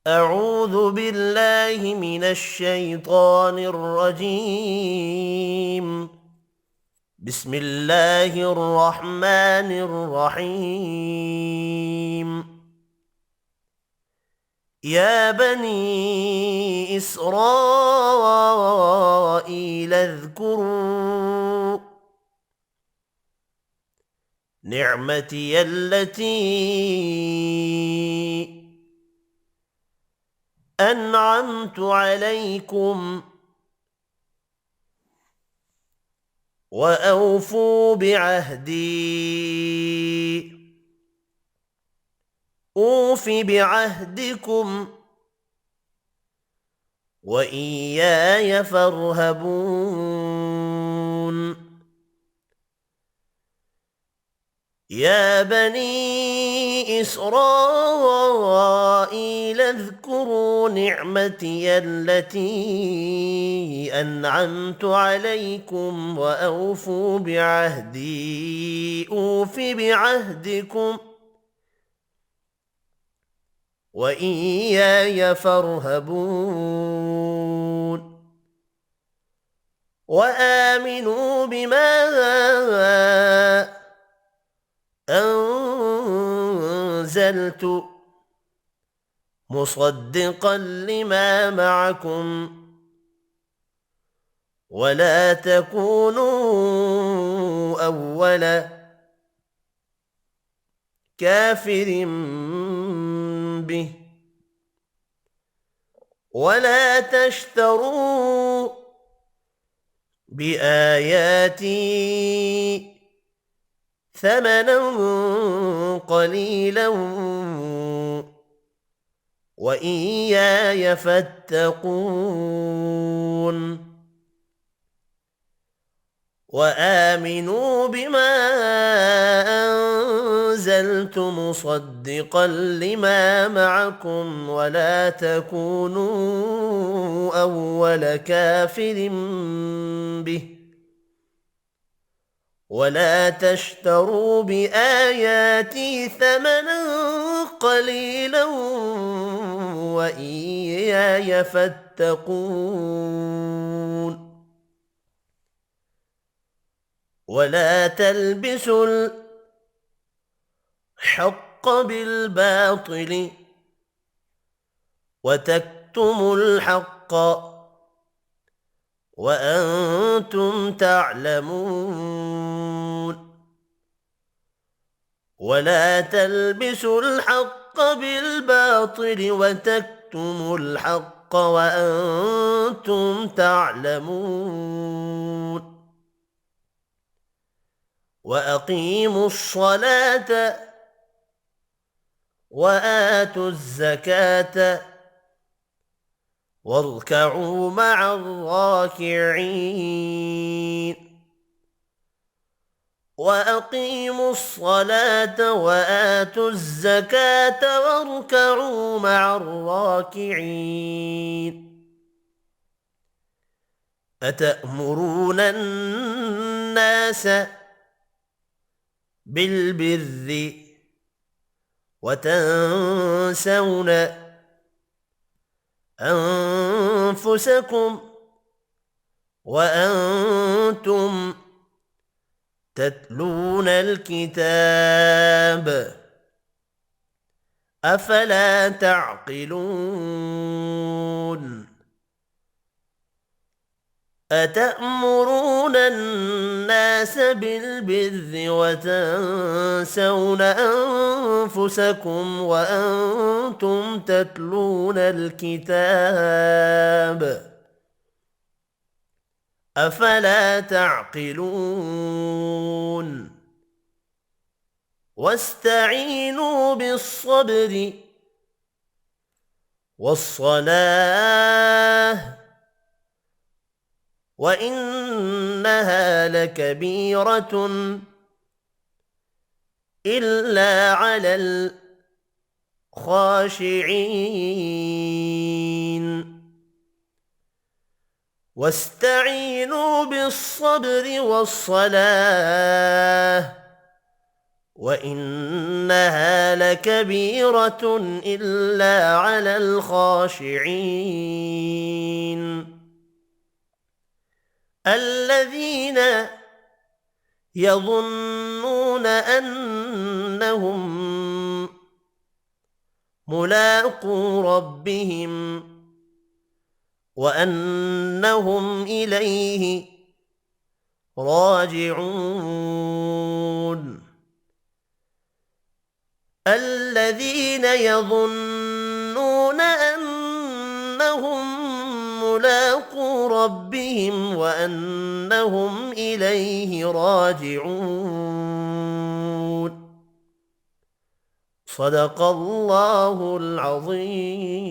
أعوذ بالله من الشيطان الرجيم. بسم الله الرحمن الرحيم. يا بني إسرائيل اذكروا نعمتي التي أنعمت عليكم وأوفوا بعهدي أوف بعهدكم وإياي فارهبون. يا بني إسرائيل اذكروا نعمتي التي أنعمت عليكم وأوفوا بعهدي أوف بعهدكم وإياي فارهبون. وآمنوا بما أنزلت مصدقا لما معكم ولا تكونوا أول كافر به ولا تشتروا بآياتي ثمنا قليلا وإياي فاتقون. وآمنوا بما أنزلت مصدقا لما معكم ولا تكونوا أول كافر به ولا تشتروا بآياتي ثمنا قليلا وإياي فاتقون. ولا تلبسوا الحق بالباطل وتكتموا الحق وأنتم تعلمون. ولا تلبسوا الحق بالباطل وتكتموا الحق وأنتم تعلمون. وأقيموا الصلاة وآتوا الزكاة واركعوا مع الراكعين. وأقيموا الصلاة وآتوا الزكاة واركعوا مع الراكعين. أتأمرون الناس بالبر وتنسون أنفسكم وأنتم تتلون الكتاب أفلا تعقلون. أتأمرون الناس بالبر وتنسون أنفسكم وأنتم تتلون الكتاب أفلا تعقلون. واستعينوا بالصبر والصلاة وإنها لكبيرة إلا على الخاشعين. واستعينوا بالصبر والصلاة وإنها لكبيرة إلا على الخاشعين الذين يظنون أنهم ملاقو ربهم وأنهم إليه راجعون الذين يظنون أنهم ملاقو ربهم وأنهم إليه راجعون صدق الله العظيم.